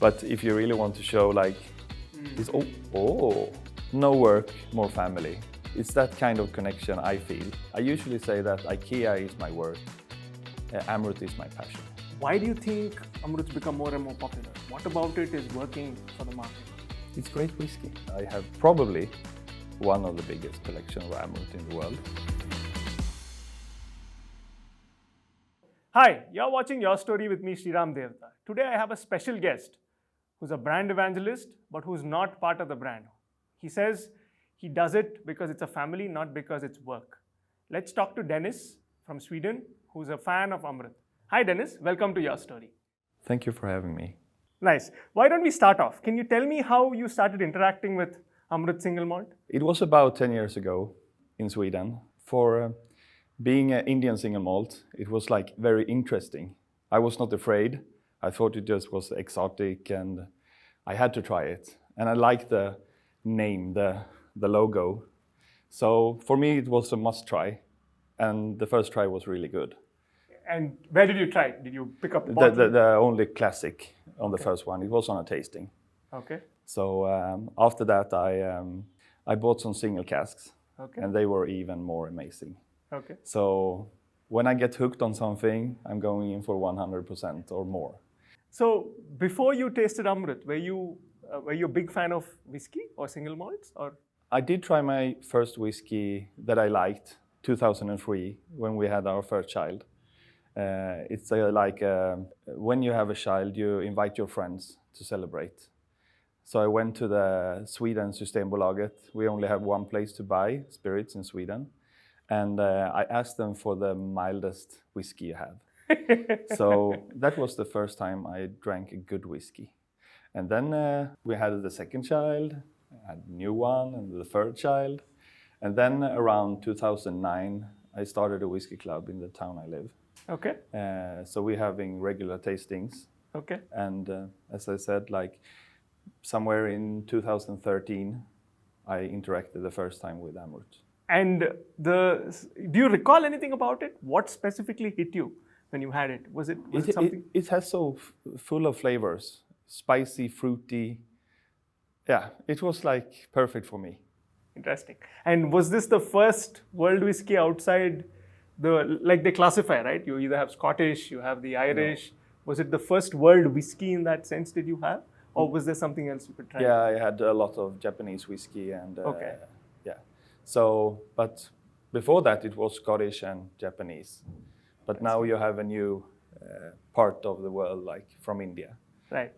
But if you really want to show like this, no work, more family. It's that kind of connection I feel. I usually say that IKEA is my work, Amrut is my passion. Why do you think Amrut's become more and more popular? What about it is working for the market? It's great whiskey. I have probably one of the biggest collection of Amrut in the world. Hi, you're watching Your Story with me, Sriram Devatha. Today I have a special guest who's a brand evangelist, but who's not part of the brand. He says he does it because it's a family, not because it's work. Let's talk to Dennis from Sweden, who's a fan of Amrut. Hi Dennis, welcome to Your Story. Thank you for having me. Nice. Why don't we start off? Can you tell me how you started interacting with Amrut single malt? It was about 10 years ago in Sweden. For being an Indian single malt, it was like very interesting. I was not afraid. I thought it just was exotic and I had to try it. And I liked the name, the logo. So for me, it was a must try. And the first try was really good. And where did you try it? Did you pick up the bottle? The only classic on the first one. It was on a tasting. Okay. So after that, I bought some single casks. Okay. And they were even more amazing. Okay. So when I get hooked on something, I'm going in for 100% or more. So before you tasted Amrut, were you a big fan of whiskey or single malts? Or I did try my first whiskey that I liked, 2003, when we had our first child. It's like when you have a child, you invite your friends to celebrate. So I went to the Sweden Systembolaget. We only have one place to buy spirits in Sweden. And I asked them for the mildest whiskey you have. So that was the first time I drank a good whiskey. And then we had the second child, I had a new one, and the third child. And then around 2009, I started a whiskey club in the town I live. okay. So we're having regular tastings. Okay. And as I said, like somewhere in 2013, I interacted the first time with Amrut. And do you recall anything about it? What specifically hit you when you had it? Was it something? It has so full of flavors, spicy, fruity. Yeah, it was like perfect for me. Interesting. And was this the first world whiskey outside like they classify, right? You either have Scottish, you have the Irish. No. Was it the first world whiskey in that sense did you have? Or was there something else you could try? Yeah, I had a lot of Japanese whiskey and okay. Yeah. So, but before that it was Scottish and Japanese. But now you have a new part of the world, like from India. Right.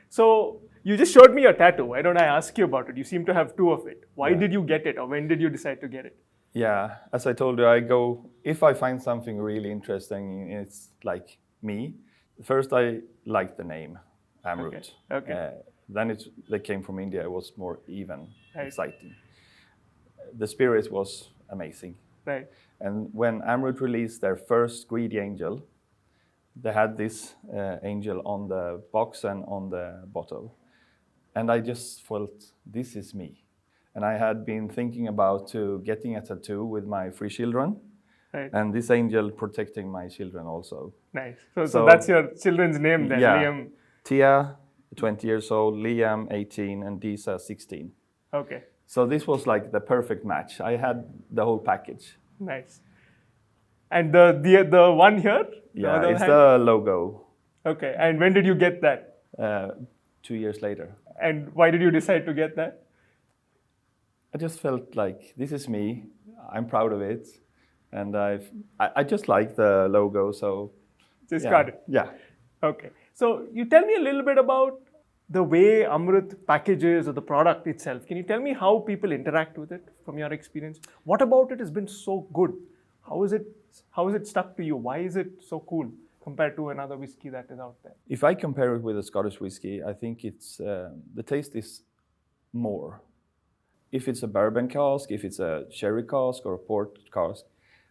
So you just showed me your tattoo. Why don't I ask you about it? You seem to have two of it. Why did you get it, or when did you decide to get it? Yeah, as I told you, if I find something really interesting, it's like me. First, I liked the name, Amrut. Okay. Then they came from India. It was more even, right. Exciting. The spirit was amazing. Right. And when Amrut released their first Greedy Angel, they had this angel on the box and on the bottle. And I just felt, this is me. And I had been thinking about getting a tattoo with my 3 children. Right. And this angel protecting my children also. Nice. So that's your children's name then, yeah. Liam? Tia, 20 years old, Liam, 18, and Disa, 16. Okay. So this was like the perfect match. I had the whole package. Nice. And the one here? Yeah, it's the logo. Okay. And when did you get that? 2 years later. And why did you decide to get that? I just felt like this is me. I'm proud of it. And I just like the logo, so... Just got it? Yeah. Okay. So you tell me a little bit about the way Amrut packages or the product itself. Can you tell me how people interact with it from your experience? What about it has been so good? How is it stuck to you? Why is it so cool compared to another whiskey that is out there? If I compare it with a Scottish whiskey, I think it's the taste is more. If it's a bourbon cask, if it's a sherry cask or a port cask,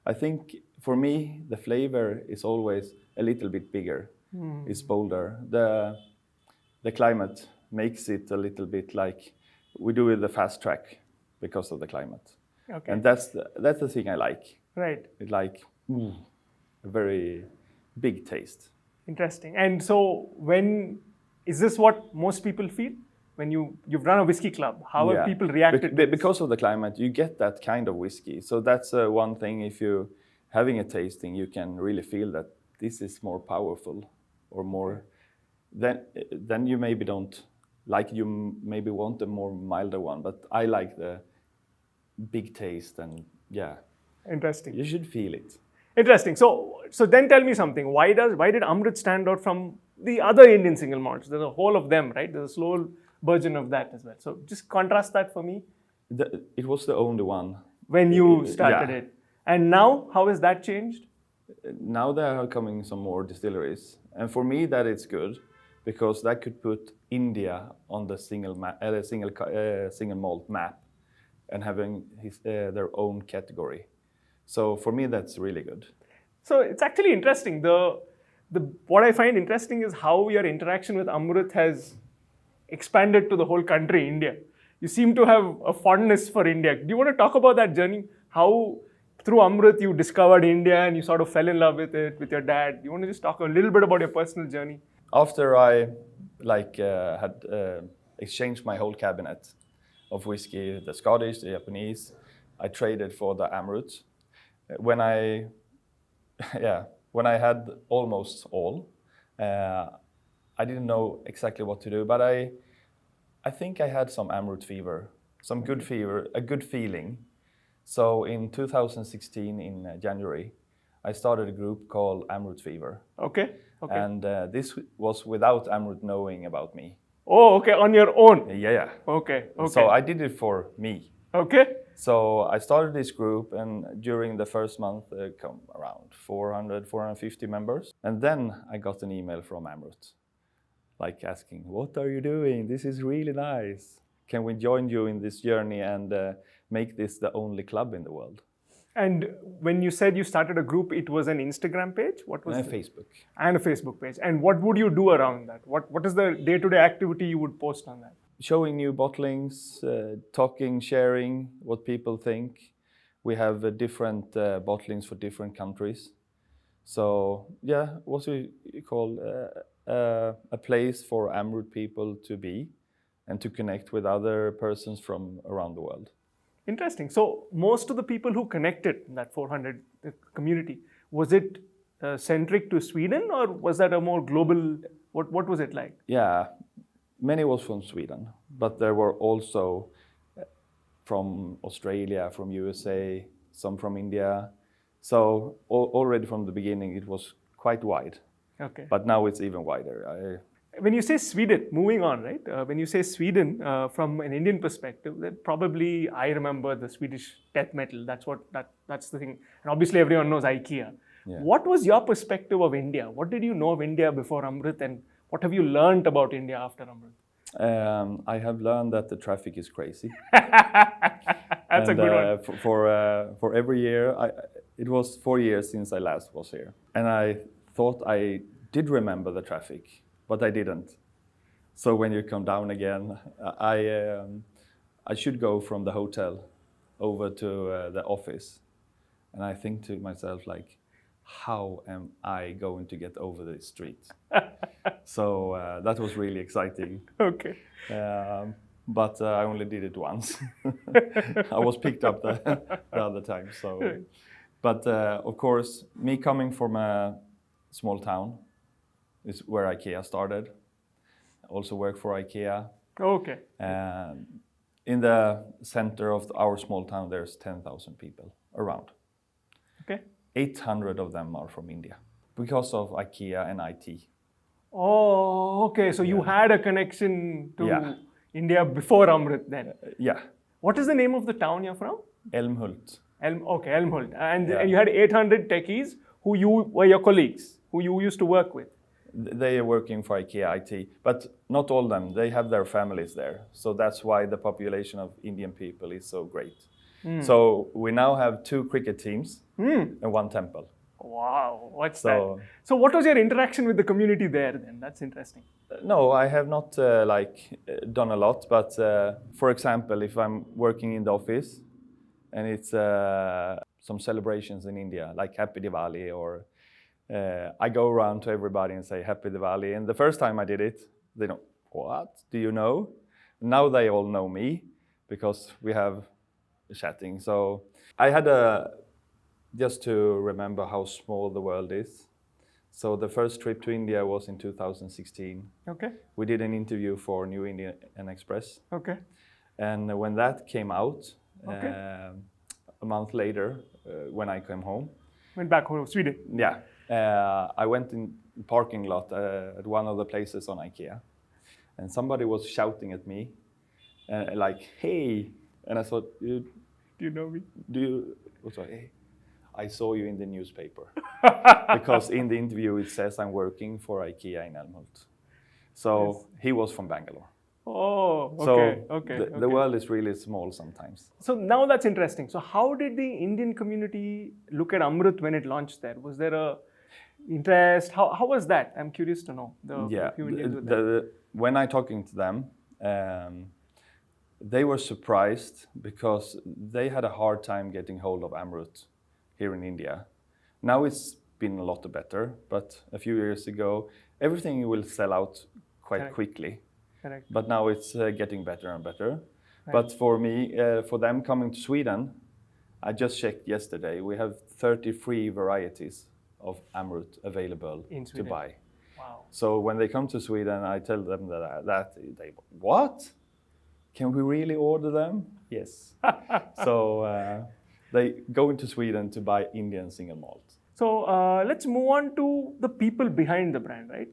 I think for me the flavor is always a little bit bigger. It's bolder. The climate makes it a little bit like we do with the fast track because of the climate. Okay. And that's the thing I like. Right. It's like a very big taste. Interesting. And so when Is this what most people feel when you've run a whiskey club? How have people reacted to this? Because of the climate, you get that kind of whiskey. So that's one thing. If you're having a tasting, you can really feel that this is more powerful or more. Then you maybe don't like. You maybe want a more milder one, but I like the big taste and yeah. Interesting. You should feel it. Interesting. So then tell me something. Why did Amrut stand out from the other Indian single malts? There's a whole of them, right? There's a slow version of that as well. So just contrast that for me. It was the only one. When you started it. And now, how has that changed? Now there are coming some more distilleries. And for me, that is good because that could put India on the single malt map and having their own category. So for me, that's really good. So it's actually interesting. What I find interesting is how your interaction with Amrut has expanded to the whole country, India. You seem to have a fondness for India. Do you want to talk about that journey? How through Amrut you discovered India and you sort of fell in love with it with your dad? Do you want to just talk a little bit about your personal journey? After I had exchanged my whole cabinet of whiskey, the Scottish, the Japanese, I traded for the Amrut. When I had almost all, I didn't know exactly what to do, but I think I had some Amrut fever, some good fever, a good feeling. So in 2016, in January, I started a group called Amrut Fever. Okay. And this was without Amrut knowing about me. Oh, okay, on your own. Yeah. Okay. So I did it for me. Okay. So I started this group, and during the first month, come around 450 members. And then I got an email from Amrut, like asking, "What are you doing? This is really nice. Can we join you in this journey and make this the only club in the world?" And when you said you started a group, it was an Instagram page? What was it? Facebook. Facebook. And a Facebook page. And what would you do around that? What is the day-to-day activity you would post on that? Showing new bottlings, talking, sharing what people think. We have different bottlings for different countries. So yeah, what we call a place for Amrut people to be and to connect with other persons from around the world. Interesting. So most of the people who connected in that 400 community, was it centric to Sweden or was that a more global, what was it like? Yeah, many was from Sweden, but there were also from Australia, from USA, some from India. So already from the beginning, it was quite wide. Okay. But now it's even wider. When you say Sweden, moving on, right? When you say Sweden, from an Indian perspective, probably I remember the Swedish death metal. That's the thing. And obviously everyone knows IKEA. Yeah. What was your perspective of India? What did you know of India before Amrut, and what have you learned about India after Amrut? I have learned that the traffic is crazy. That's a good one. For every year, it was 4 years since I last was here, and I thought I did remember the traffic, but I didn't. So when you come down again, I should go from the hotel over to the office, and I think to myself like, how am I going to get over this street? So that was really exciting. Okay. But I only did it once. I was picked up the other time. So, but of course, me coming from a small town is where IKEA started. I also work for IKEA. Okay. In the center of our small town, there's 10,000 people around. Okay. 800 of them are from India because of IKEA and IT. Oh, okay. So you had a connection to India before Amrut then? Yeah. What is the name of the town you're from? Älmhult. Älmhult. And you had 800 techies who were your colleagues, who you used to work with? They are working for IKEA IT, but not all of them. They have their families there. So that's why the population of Indian people is so great. So we now have 2 cricket teams and 1 temple. Wow, what's that? So what was your interaction with the community there then? That's interesting. No, I have not done a lot, but for example, if I'm working in the office and it's some celebrations in India, like Happy Diwali, or I go around to everybody and say Happy Diwali. And the first time I did it, They don't, what? Do you know? Now they all know me because we have chatting. So I had just to remember how small the world is. So the first trip to India was in 2016. Okay. We did an interview for New Indian Express. Okay. And when that came out, Okay. a month later, when I came home, Went back home to Sweden. yeah, I went in the parking lot at one of the places on IKEA, and somebody was shouting at me, like, "Hey!" And I thought, Do you know me? "Do you?" Also, hey, I saw you in the newspaper because in the interview it says I'm working for IKEA in Amrut. So Yes. he was from Bangalore. Oh, okay, So okay, the world is really small sometimes. So now that's interesting. So how did the Indian community look at Amrut when it launched there? Was there a interest? How was that? I'm curious to know. Yeah, few Indians with that. when I talking to them, they were surprised because they had a hard time getting hold of Amrut here in India. Now it's been a lot better, but a few years ago, everything will sell out quite Correct. quickly. Correct. But now it's getting better and better. Right. But for me, for them coming to Sweden, I just checked yesterday, we have 33 varieties of Amrut available In to Sweden. buy. Wow. So when they come to Sweden, I tell them that they, what? Can we really order them? Yes. So they go into Sweden to buy Indian single malt. So let's move on to the people behind the brand, right?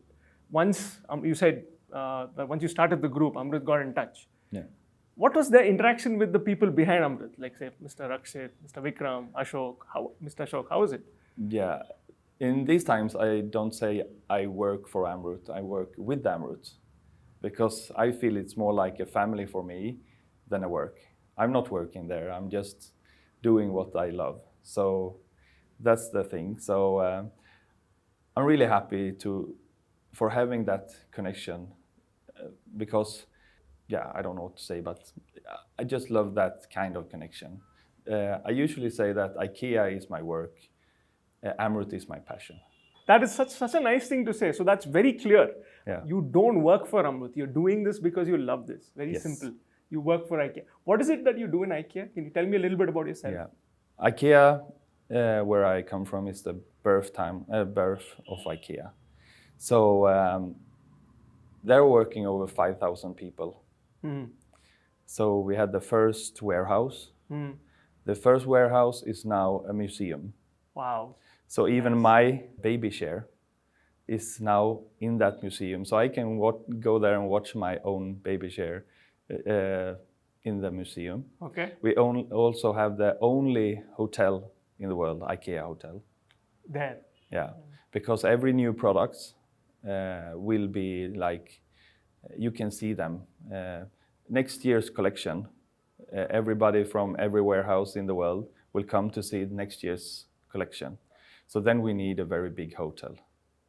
Once you said that once you started the group, Amrut got in touch. Yeah. What was the interaction with the people behind Amrut? Like say Mr. Rakshit, Mr. Vikram, Ashok, Mr. Ashok, how was it? Yeah. In these times, I don't say I work for Amrut, I work with Amrut, because I feel it's more like a family for me than a work. I'm not working there, I'm just doing what I love. So that's the thing. So I'm really happy for having that connection because, yeah, I don't know what to say, but I just love that kind of connection. I usually say that IKEA is my work, Amrut is my passion. That is such a nice thing to say. So that's very clear. Yeah. You don't work for Amrut. You're doing this because you love this. Very Yes. simple. You work for IKEA. What is it that you do in IKEA? Can you tell me a little bit about yourself? Yeah. IKEA, where I come from, is the birth of IKEA. So they're working over 5,000 people. Mm. So we had the first warehouse. Mm. The first warehouse is now a museum. Wow. So even my baby chair is now in that museum. So I can go there and watch my own baby chair in the museum. Okay. We also have the only hotel in the world, IKEA hotel. There. Yeah, because every new products will be like, you can see them. Next year's collection, everybody from every warehouse in the world will come to see next year's collection. So then we need a very big hotel.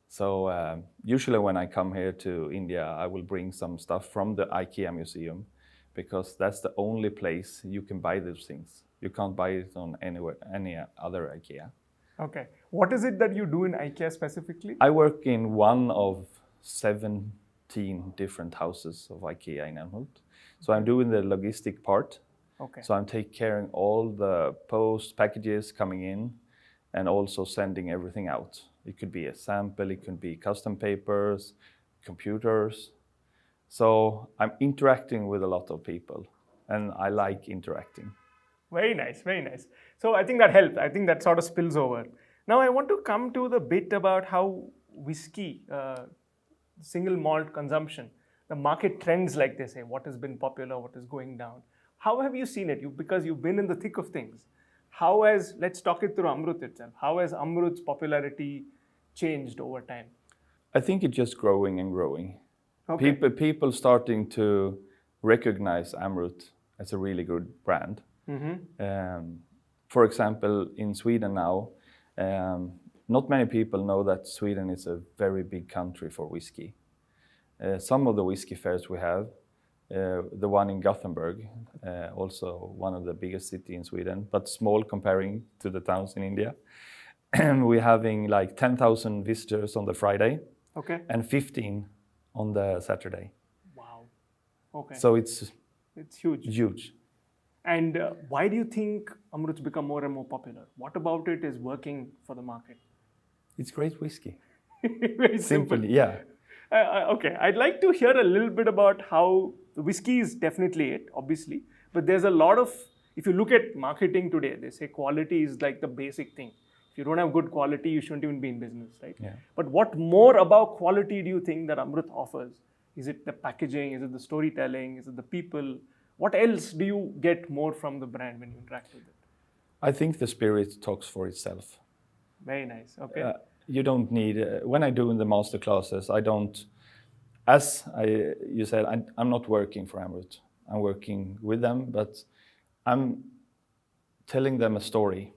So usually when I come here to India, I will bring some stuff from the IKEA museum because that's the only place you can buy those things. You can't buy it on any other IKEA. Okay. What is it that you do in IKEA specifically? I work in one of 17 different houses of IKEA in Amrut. So I'm doing the logistic part. Okay. So I'm taking care of all the post packages coming in and also sending everything out. It could be a sample, it could be custom papers, computers. So I'm interacting with a lot of people and I like interacting. Very nice, very nice. So I think that helps. I think that sort of spills over. Now I want to come to the bit about how whiskey, single malt consumption, the market trends, like they say, what has been popular, what is going down. How have you seen it? Because you've been in the thick of things. How has, let's talk it through Amrut itself. How has Amrut's popularity changed over time? I think it's just growing and growing. Okay. People starting to recognize Amrut as a really good brand. Mm-hmm. For example, in Sweden now, not many people know that Sweden is a very big country for whiskey. Some of the whiskey fairs we have, the one in Gothenburg, also one of the biggest cities in Sweden, but small comparing to the towns in India. We're having like 10,000 visitors on the Friday, Okay. and 15 on the Saturday. Wow. Okay. So it's huge. huge. And why do you think Amrut's become more and more popular? What about it is working for the market? It's great whiskey. Very simple. Simply, yeah. Okay, I'd like to hear a little bit about how the whiskey is definitely it, obviously, but there's a lot of, if you look at marketing today, they say quality is like the basic thing. If you don't have good quality, you shouldn't even be in business, right? Yeah. But what more about quality do you think that Amrut offers? Is it the packaging? Is it the storytelling? Is it the people? What else do you get more from the brand when you interact with it? I think the spirit talks for itself. Very nice. Okay. You don't need, when I do in the master classes, I don't, as you said, I'm not working for Amrut. I'm working with them, but I'm telling them a story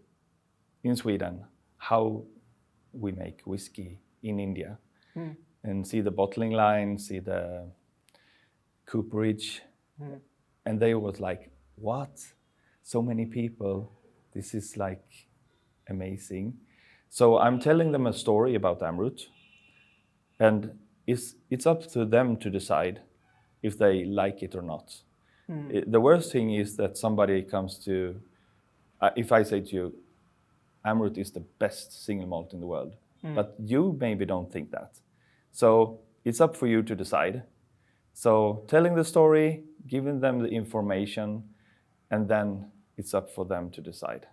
in Sweden, how we make whiskey in India, and see the bottling line, see the cooperage, and they was like, what? So many people, this is like amazing. So I'm telling them a story about Amrut, and it's up to them to decide if they like it or not. The worst thing is that somebody comes to, if I say to you, Amrut is the best single malt in the world, but you maybe don't think that. So it's up for you to decide. So telling the story, giving them the information, and then it's up for them to decide.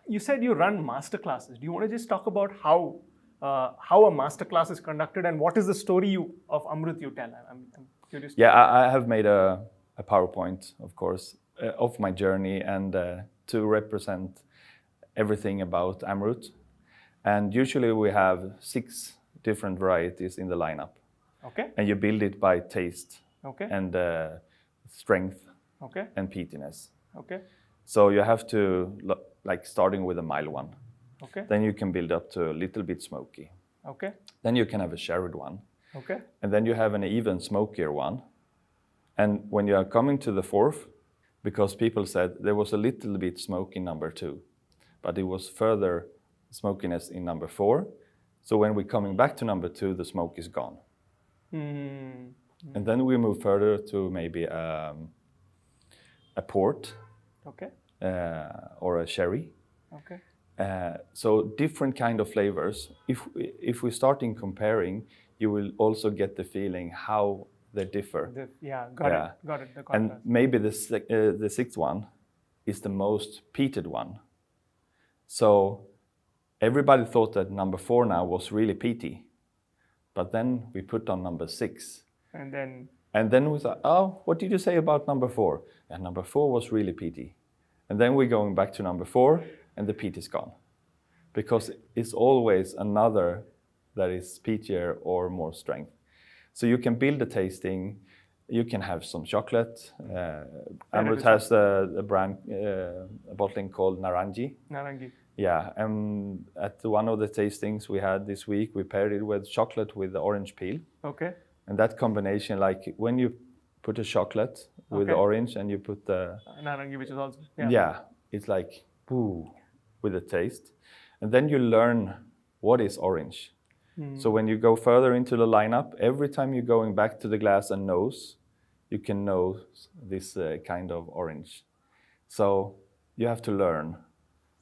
You said you run masterclasses. Do you want to just talk about how a masterclass is conducted and what is the story of Amrut you tell? I'm curious. Yeah, I have made a PowerPoint, of course, of my journey and to represent everything about Amrut. And usually we have 6 different varieties in the lineup. Okay. And you build it by taste. Okay. And strength. Okay. And peatiness. Okay. So you have to, like starting with a mild one. Okay. Then you can build up to a little bit smoky. Okay. Then you can have a sherried one. Okay. And then you have an even smokier one. And when you are coming to the 4th, because people said there was a little bit smoke in number 2, but it was further smokiness in number 4. So when we're coming back to number 2, the smoke is gone. And then we move further to maybe a port. Okay. Or a sherry. Okay. So different kind of flavors. If we're starting comparing, you will also get the feeling how they differ. Got it. The and maybe the 6th one is the most peated one. So everybody thought that number 4 now was really peaty, but then we put on number 6. And then we thought, oh, what did you say about number 4? And number 4 was really peaty. And then we're going back to number 4, and the peat is gone. Because it's always another that is peatier or more strength. So you can build a tasting, you can have some chocolate. Amrut has a brand, a bottling called Naranji. Naranji. Yeah, and at one of the tastings we had this week, we paired it with chocolate with the orange peel. Okay. And that combination, like when you put a chocolate with the orange and you put the Naranji, which is also it's like boo with the taste, and then you learn what is orange. So when you go further into the lineup, every time you're going back to the glass and nose, you can know this kind of orange. So you have to learn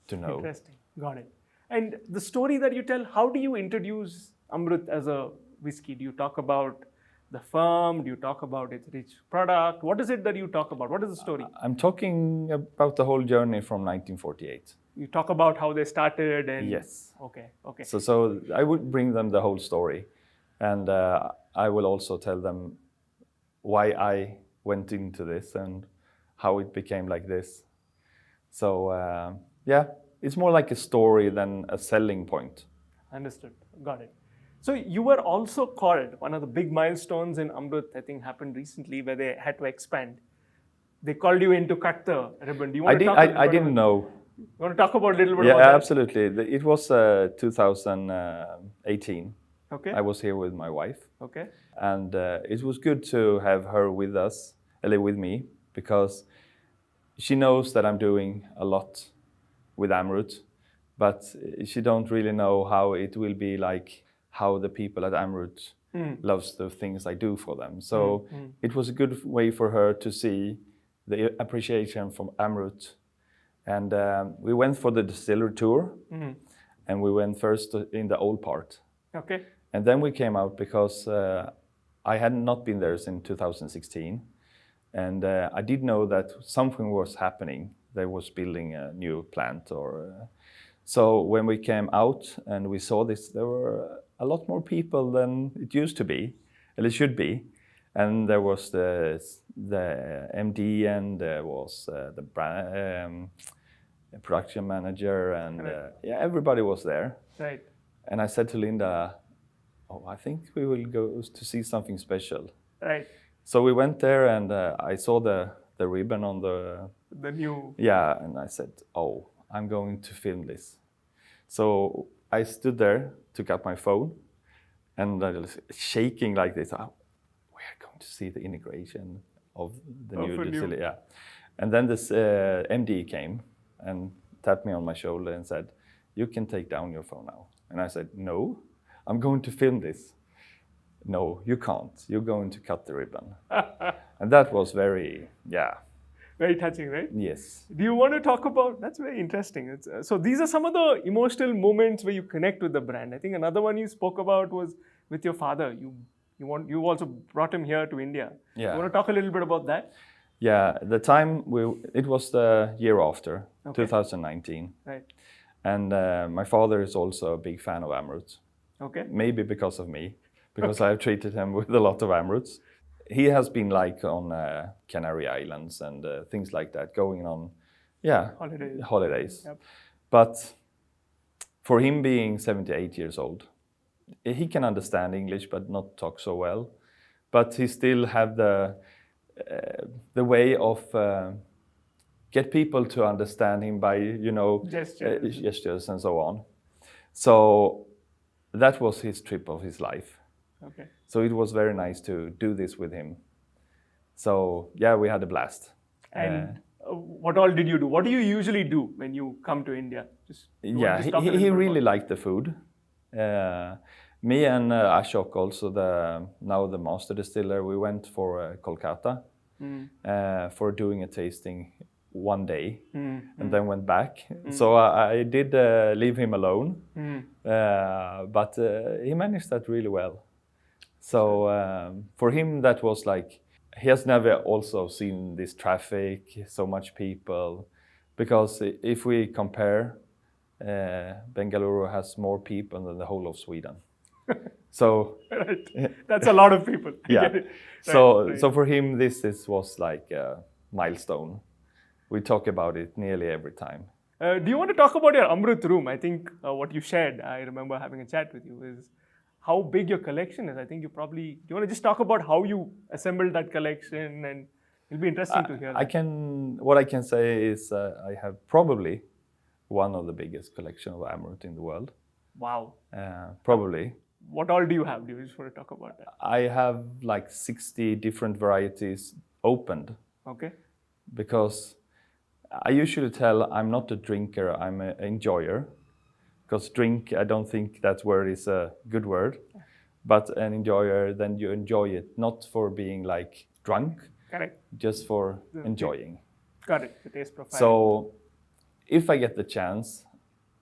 to know. Interesting, got it. And the story that you tell, how do you introduce Amrut as a whiskey? Do you talk about the firm? Do you talk about its rich product? What is it that you talk about? What is the story? I'm talking about the whole journey from 1948. You talk about how they started and... Yes. Okay. So I would bring them the whole story. And I will also tell them why I went into this and how it became like this. So it's more like a story than a selling point. Understood. Got it. So you were also called, one of the big milestones in Amrut, I think happened recently, where they had to expand. They called you in to cut the ribbon. Do you want to talk a little bit I didn't know. You want to talk about a little bit about that? Yeah, absolutely. It was 2018. Okay. I was here with my wife. Okay. And it was good to have her with us, with me, because she knows that I'm doing a lot with Amrut, but she don't really know how it will be like, how the people at Amrut loves the things I do for them. So it was a good way for her to see the appreciation from Amrut. And we went for the distillery tour, and we went first in the old part. Okay. And then we came out because I had not been there since 2016. And I did know that something was happening. They was building a new plant. So when we came out and we saw this, there were a lot more people than it used to be, and it should be. And there was the MD, and there was the production manager, and everybody was there. Right. And I said to Linda, "Oh, I think we will go to see something special." Right. So we went there, and I saw the ribbon on the new. Yeah, and I said, "Oh, I'm going to film this." So I stood there, took out my phone, and I was shaking like this. Oh, we are going to see the integration of the new distillery. Yeah. And then this MD came and tapped me on my shoulder and said, "You can take down your phone now." And I said, "No, I'm going to film this." "No, you can't. You're going to cut the ribbon." And that was very touching, right? Yes. Do you want to talk about, that's very interesting. So these are some of the emotional moments where you connect with the brand. I think another one you spoke about was with your father. You also brought him here to India. Yeah. You want to talk a little bit about that? Yeah, the time it was the year after, 2019. Right. And my father is also a big fan of Amrut. Okay. Maybe because of me, because I've treated him with a lot of Amruts. He has been like on Canary Islands and things like that, going on, holidays. Yep. But for him being 78 years old, he can understand English but not talk so well. But he still have the way of get people to understand him by gestures and so on. So that was his trip of his life. Okay. So it was very nice to do this with him. So yeah, we had a blast. And what all did you do? What do you usually do when you come to India? He really liked the food. Me and Ashok, also now the master distiller, we went for Kolkata for doing a tasting one day, and then went back. So I did leave him alone, but he managed that really well. So for him, that was like, he has never also seen this traffic, so much people, because if we compare, Bengaluru has more people than the whole of Sweden. So right. That's a lot of people. Yeah. So for him, this was like a milestone. We talk about it nearly every time. Do you want to talk about your Amrut room? I think what you shared, I remember having a chat with you, is how big your collection is. I think do you want to just talk about how you assembled that collection, and it'll be interesting to hear that. What I can say is I have probably one of the biggest collection of Amrut in the world. Wow. Probably. What all do you have? Do you just want to talk about that? I have like 60 different varieties opened. Okay. Because I usually tell I'm not a drinker, I'm an enjoyer. Because drink, I don't think that word is a good word. But an enjoyer, then you enjoy it, not for being like drunk. Correct. Just for enjoying. Got it, the taste profile. So if I get the chance,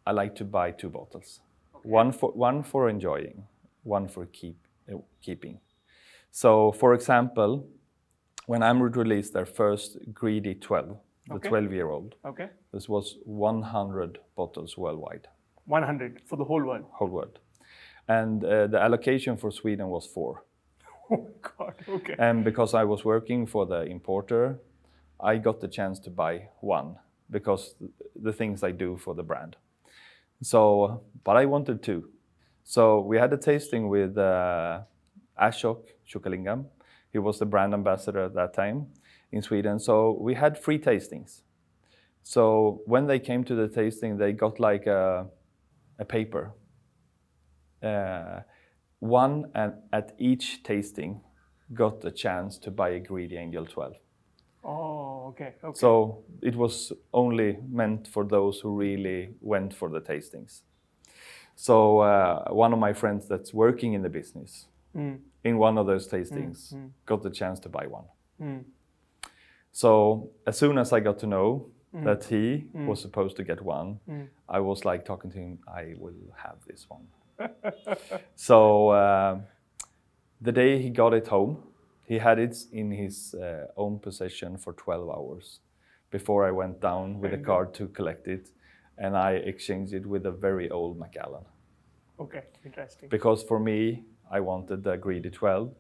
I like to buy 2 bottles. Okay. One for enjoying, one for keeping. So for example, when Amrut released their first Greedy 12, the 12-year-old, this was 100 bottles worldwide. 100 for the whole world? Whole world. And the allocation for Sweden was 4. Oh my God, okay. And because I was working for the importer, I got the chance to buy 1 because the things I do for the brand. So, but I wanted 2. So we had a tasting with Ashok Shukalingam. He was the brand ambassador at that time in Sweden. So we had 3 tastings. So when they came to the tasting, they got like a paper. One at each tasting got a chance to buy a Greedy Angel 12. Oh, okay. So it was only meant for those who really went for the tastings. So one of my friends that's working in the business in one of those tastings, got the chance to buy one. Mm. So as soon as I got to know that he was supposed to get one, I was like talking to him, I will have this one. So the day he got it home, he had it in his own possession for 12 hours before I went down with a card to collect it, and I exchanged it with a very old Macallan. Okay, interesting. Because for me, I wanted the Greedy 12,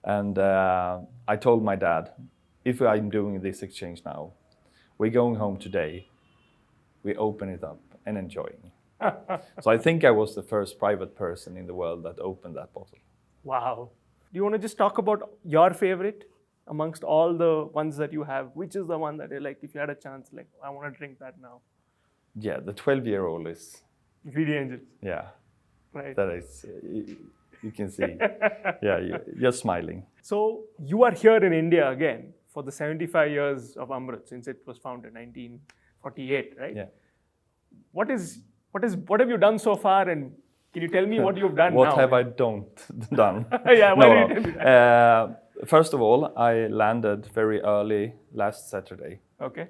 and I told my dad, if I'm doing this exchange now, we're going home today, we open it up and enjoying. So I think I was the first private person in the world that opened that bottle. Wow. Do you want to just talk about your favorite amongst all the ones that you have? Which is the one that you're like, if you had a chance, like, I want to drink that now? Yeah, the 12-year-old is. Greedy Angels. Yeah. Right. That is, you can see. Yeah, you're smiling. So you are here in India again for the 75 years of Amrut since it was founded, 1948, right? Yeah. What have you done so far, and can you tell me what you've done What now? have I done? Yeah, why don't you tell me that? First of all, I landed very early last Saturday. Okay.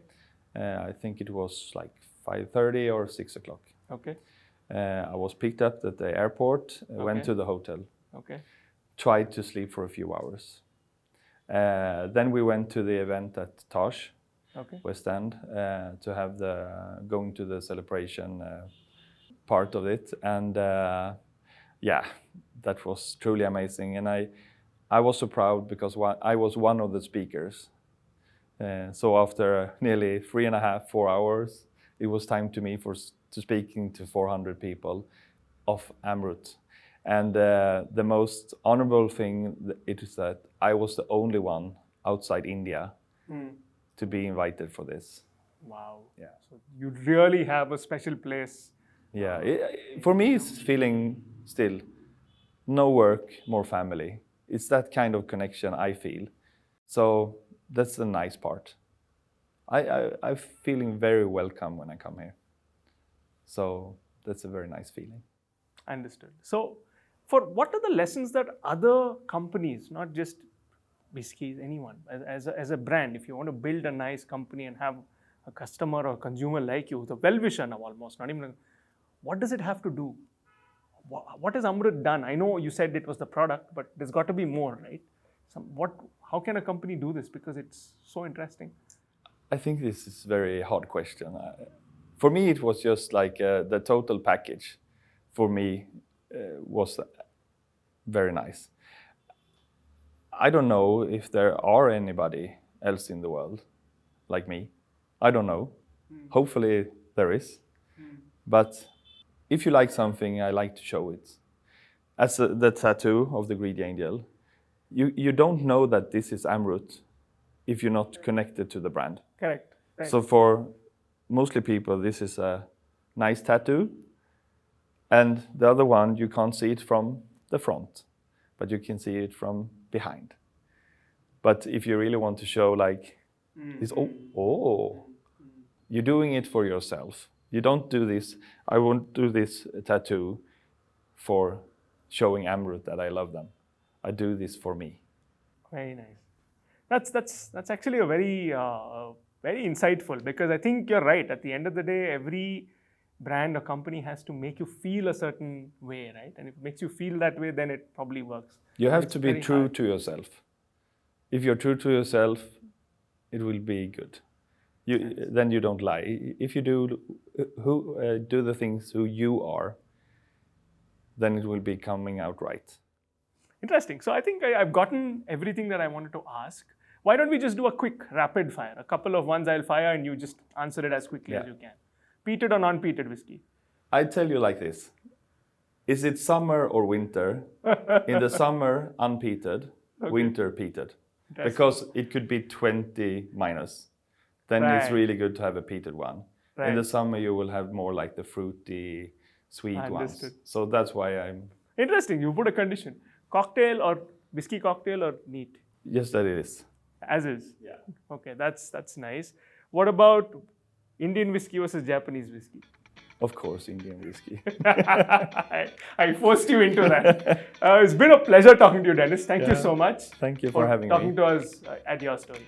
I think it was like 5:30 or 6 o'clock. Okay. I was picked up at the airport, went to the hotel, Okay. tried to sleep for a few hours. Then we went to the event at Taj, Okay. West End, to have going to the celebration part of it. And yeah, that was truly amazing. And I was so proud because I was one of the speakers. So after nearly 3.5, 4 hours, it was time to me to speaking to 400 people of Amrut. And the most honorable thing is that I was the only one outside India to be invited for this. Wow. Yeah. So you really have a special place. Yeah. For me, it's feeling still no work, more family. It's that kind of connection I feel. So that's the nice part. I'm feeling very welcome when I come here. So that's a very nice feeling. Understood. So what are the lessons that other companies, not just whiskeys, anyone, as a brand, if you want to build a nice company and have a customer or consumer like you, the well-wisher now almost, not even, what does it have to do? What has Amrut done? I know you said it was the product, but there's got to be more, right? How can a company do this? Because it's so interesting. I think this is a very hard question. For me, it was just like the total package for me was very nice. I don't know if there are anybody else in the world like me. I don't know. Hopefully there is. But if you like something, I like to show it. As the tattoo of the Greedy Angel, you don't know that this is Amrut if you're not connected to the brand. Correct. Right. So for mostly people, this is a nice tattoo. And the other one, you can't see it from the front, but you can see it from behind. But if you really want to show like this, you're doing it for yourself. You don't do this, I won't do this tattoo for showing Amrut that I love them. I do this for me. Very nice. That's actually a very very insightful, because I think you're right. At the end of the day, every brand or company has to make you feel a certain way, right? And if it makes you feel that way, then it probably works. You have to be true to yourself. If you're true to yourself, it will be good. Then you don't lie. If you do the things who you are, then it will be coming out right. Interesting. So I think I've gotten everything that I wanted to ask. Why don't we just do a quick rapid fire? A couple of ones I'll fire and you just answer it as quickly as you can. Peated or non-peated whiskey? I tell you like this. Is it summer or winter? In the summer, unpeated. Winter, peated. Because it could be 20 minus. Then it's really good to have a peated one. Right. In the summer, you will have more like the fruity, sweet ones. So that's why I'm... Interesting. You put a condition. Cocktail or whiskey cocktail or neat? Yes, that it is. As is? Yeah. Okay, that's nice. What about Indian whiskey versus Japanese whiskey? Of course, Indian whiskey. I forced you into that. It's been a pleasure talking to you, Dennis. Thank you so much Thank you for having me. talking to us at Your Story.